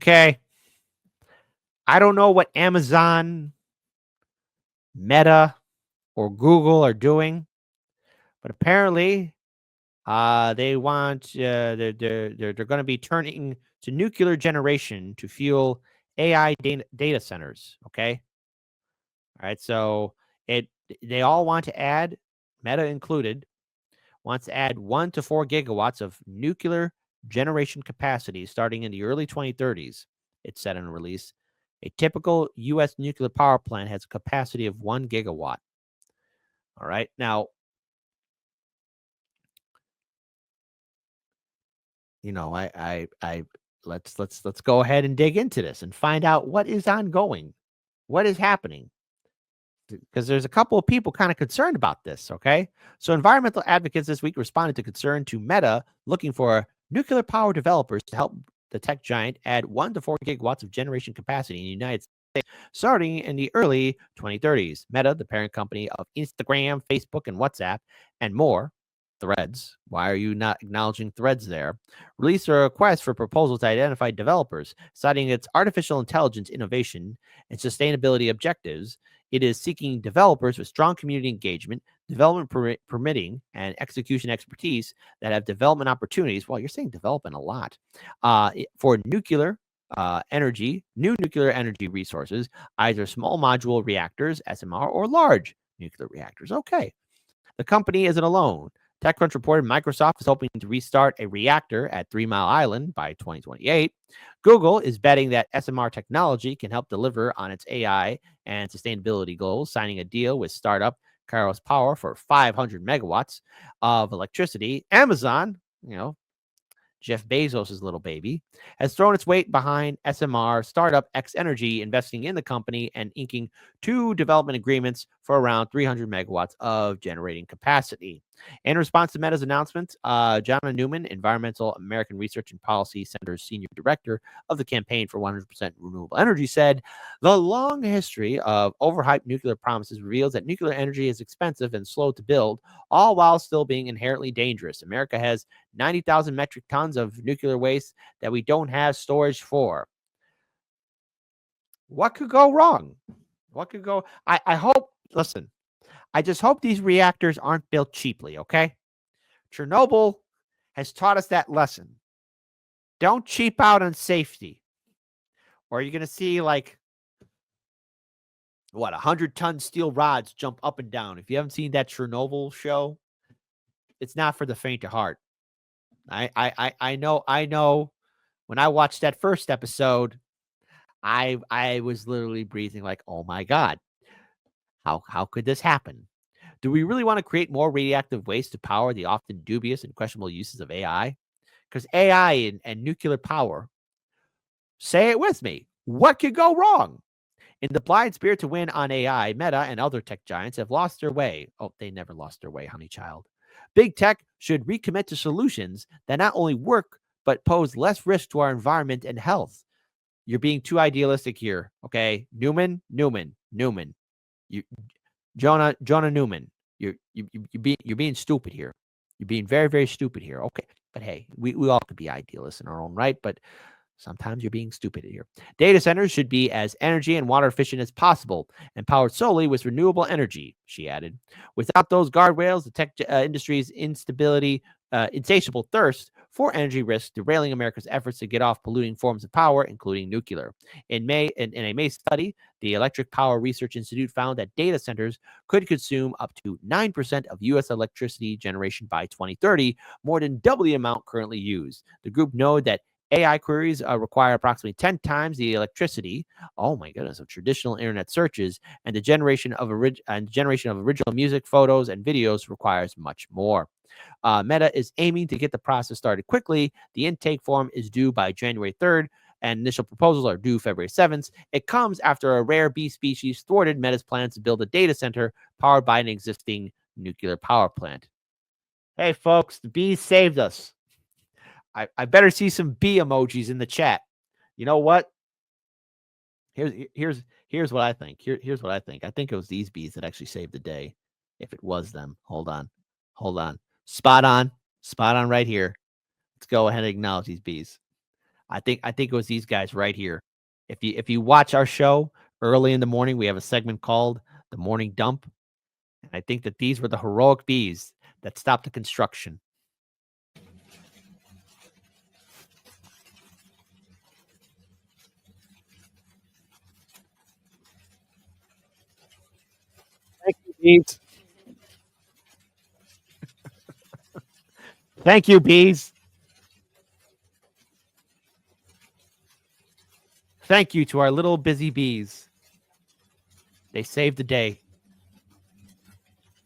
Okay. I don't know what Amazon, Meta, or Google are doing, but apparently they want they're going to be turning to nuclear generation to fuel AI data centers. Okay. All right. So it they all want to add, Meta included, wants to add 1 to 4 gigawatts of nuclear generation capacity starting in the early 2030s, it said in a release. A typical U.S. nuclear power plant has a capacity of 1 gigawatt. All right. Now, I let's go ahead and dig into this and find out what is ongoing, what is happening, because there's a couple of people kind of concerned about this. Okay. So environmental advocates this week responded to concern to Meta looking for nuclear power developers to help the tech giant add 1 to 4 gigawatts of generation capacity in the United States starting in the early 2030s. Meta, the parent company of Instagram, Facebook, and WhatsApp, and more, Threads. Why are you not acknowledging Threads there? Released a request for proposals to identify developers, citing its artificial intelligence innovation and sustainability objectives. It is seeking developers with strong community engagement, development permitting, and execution expertise that have development opportunities. Well, you're saying development a lot for new nuclear energy resources, either small module reactors, SMR, or large nuclear reactors. Okay. The company isn't alone. TechCrunch reported Microsoft is hoping to restart a reactor at 3 Mile Island by 2028. Google is betting that SMR technology can help deliver on its AI and sustainability goals, signing a deal with startup Kairos Power for 500 megawatts of electricity. Amazon, Jeff Bezos' little baby, has thrown its weight behind SMR startup X Energy, investing in the company and inking 2 development agreements for around 300 megawatts of generating capacity. In response to Meta's announcement, Jonna Newman, Environmental American Research and Policy Center's senior director of the Campaign for 100% Renewable Energy, said, "The long history of overhyped nuclear promises reveals that nuclear energy is expensive and slow to build, all while still being inherently dangerous. America has 90,000 metric tons of nuclear waste that we don't have storage for." What could go wrong? What could go? I hope, listen, I just hope these reactors aren't built cheaply, okay? Chernobyl has taught us that lesson. Don't cheap out on safety, or you're going to see 100-ton steel rods jump up and down. If you haven't seen that Chernobyl show, it's not for the faint of heart. I know. When I watched that first episode, I was literally breathing like, oh my God, how could this happen? Do we really want to create more radioactive waste to power the often dubious and questionable uses of AI? Because AI and nuclear power, say it with me, what could go wrong? In the blind spirit to win on AI, Meta and other tech giants have lost their way. Oh, they never lost their way, honey child. Big tech should recommit to solutions that not only work, but pose less risk to our environment and health. You're being too idealistic here, okay? Newman. You, Jonah Newman. You're being stupid here. You're being very, very stupid here. Okay. But hey, we all could be idealists in our own right, but sometimes you're being stupid here. Data centers should be as energy and water efficient as possible and powered solely with renewable energy, she added. Without those guardrails, the tech industry's insatiable thirst for energy risks derailing America's efforts to get off polluting forms of power, including nuclear. In a May study, the Electric Power Research Institute found that data centers could consume up to 9% of U.S. electricity generation by 2030, more than double the amount currently used. The group noted that AI queries require approximately 10 times the electricity, oh my goodness, of traditional internet searches, and the generation of original music, photos, and videos requires much more. Meta is aiming to get the process started quickly. The intake form is due by January 3rd, and initial proposals are due February 7th. It comes after a rare bee species thwarted Meta's plans to build a data center powered by an existing nuclear power plant. Hey, folks, the bees saved us. I better see some bee emojis in the chat. You know what? Here's what I think. Here's what I think. I think it was these bees that actually saved the day. If it was them, hold on. Spot on right here. Let's go ahead and acknowledge these bees. I think it was these guys right here. If you watch our show early in the morning, we have a segment called The Morning Dump. And I think that these were the heroic bees that stopped the construction. Thank you, bees. Thank you, bees. Thank you to our little busy bees. They saved the day.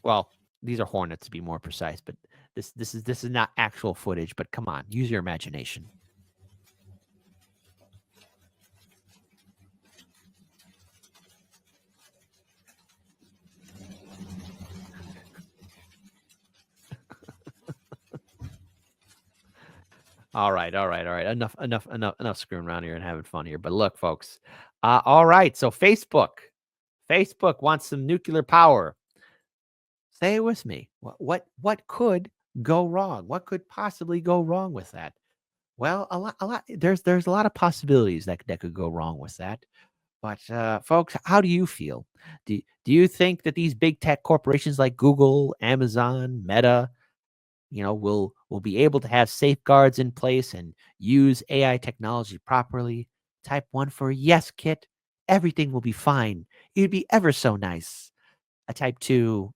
Well, these are hornets to be more precise, but this is not actual footage, but come on, use your imagination. All right. Enough screwing around here and having fun here. But look, folks. All right. So Facebook wants some nuclear power. Say it with me. What could go wrong? What could possibly go wrong with that? Well, a lot. There's a lot of possibilities that could go wrong with that. But folks, how do you feel? Do you think that these big tech corporations like Google, Amazon, Meta, will be able to have safeguards in place and use AI technology properly? Type 1 for yes, Kit. Everything will be fine. It'd be ever so nice. A type 2,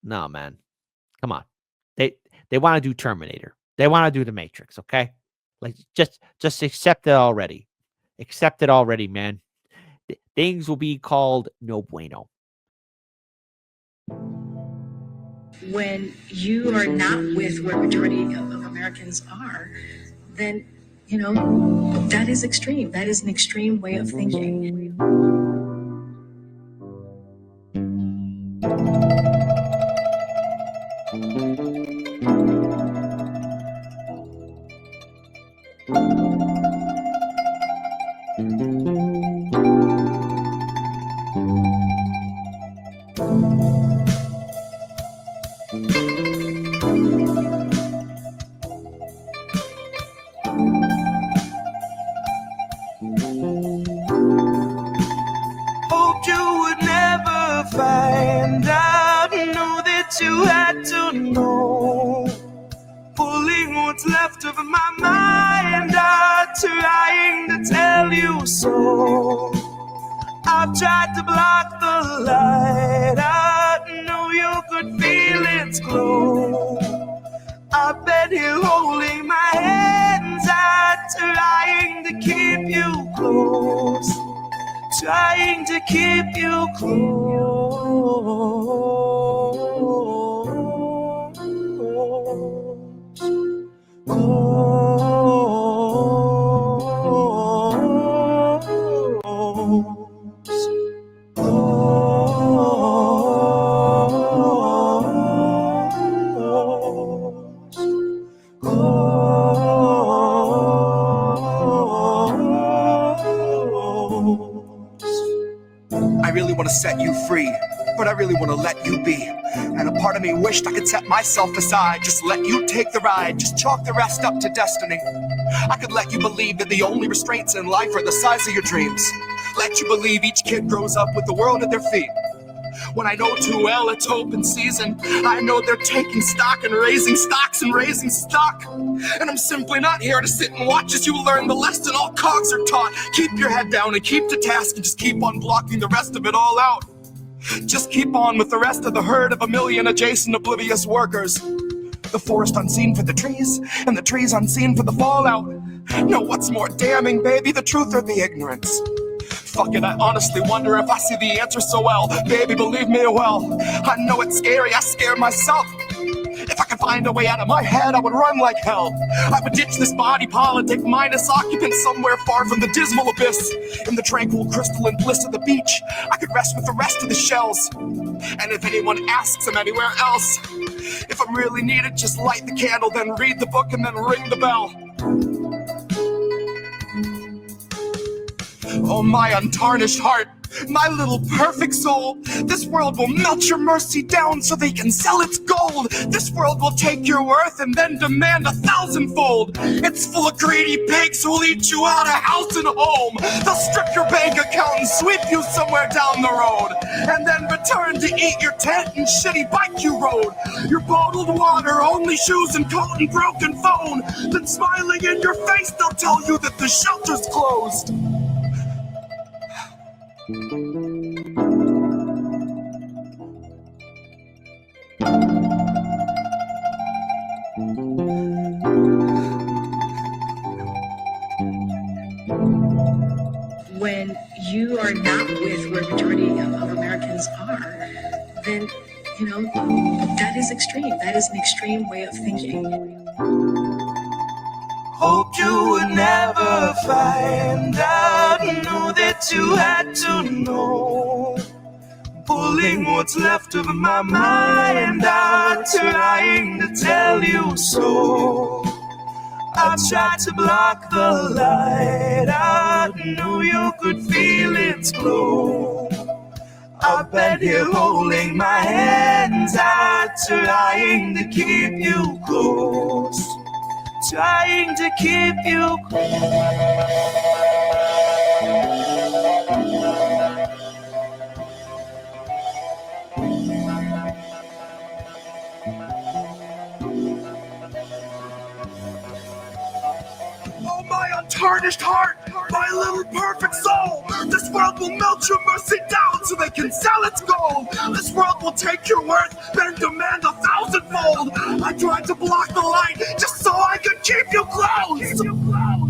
no, man. Come on. They want to do Terminator. They want to do the Matrix, okay? Like just accept it already. Accept it already, man. Things will be called no bueno. When you are not with where majority of Americans are, then, that is extreme. That is an extreme way of thinking. Hoped you would never find out. Know that you had to know. Pulling what's left of my mind out, trying to tell you so. I've tried to block the light. I know you could feel its glow. I've been here holding my hands out, trying to keep you close. Trying to keep you I really want to set you free, but I really want to let you be. And a part of me wished I could set myself aside, just let you take the ride, just chalk the rest up to destiny. I could let you believe that the only restraints in life are the size of your dreams. Let you believe each kid grows up with the world at their feet. When I know too well it's open season, I know they're taking stock and raising stocks and raising stock. And I'm simply not here to sit and watch as you learn the lesson all cogs are taught. Keep your head down and keep to task and just keep on blocking the rest of it all out. Just keep on with the rest of the herd of a million adjacent oblivious workers. The forest unseen for the trees, and the trees unseen for the fallout. No, what's more damning, baby, the truth or the ignorance? Fuck it, I honestly wonder if I see the answer so well. Baby, believe me well, I know it's scary, I scare myself. If I could find a way out of my head, I would run like hell. I would ditch this body politic, mindless occupant somewhere far from the dismal abyss. In the tranquil crystalline bliss of the beach, I could rest with the rest of the shells. And if anyone asks, I'm anywhere else. If I'm really needed, just light the candle, then read the book, and then ring the bell. Oh, my untarnished heart, my little perfect soul. This world will melt your mercy down so they can sell its gold. This world will take your worth and then demand 1,000-fold. It's full of greedy pigs who'll eat you out of house and home. They'll strip your bank account and sweep you somewhere down the road, and then return to eat your tent and shitty bike you rode. Your bottled water, only shoes and coat and broken phone. Then smiling in your face, they'll tell you that the shelter's closed. When you are not with where majority of Americans are, then, that is extreme. That is an extreme way of thinking. Hoped you would never find out. Knew that you had to know. Pulling what's left of my mind out, trying to tell you so. I tried to block the light. I knew you could feel its glow. I've been here holding my hands out, trying to keep you close. Trying to keep you Oh, my untarnished heart, my little perfect soul. This world will melt your mercy down so they can sell its gold. This world will take your worth, then demand 1,000-fold. I tried to block the light just so I could keep you close.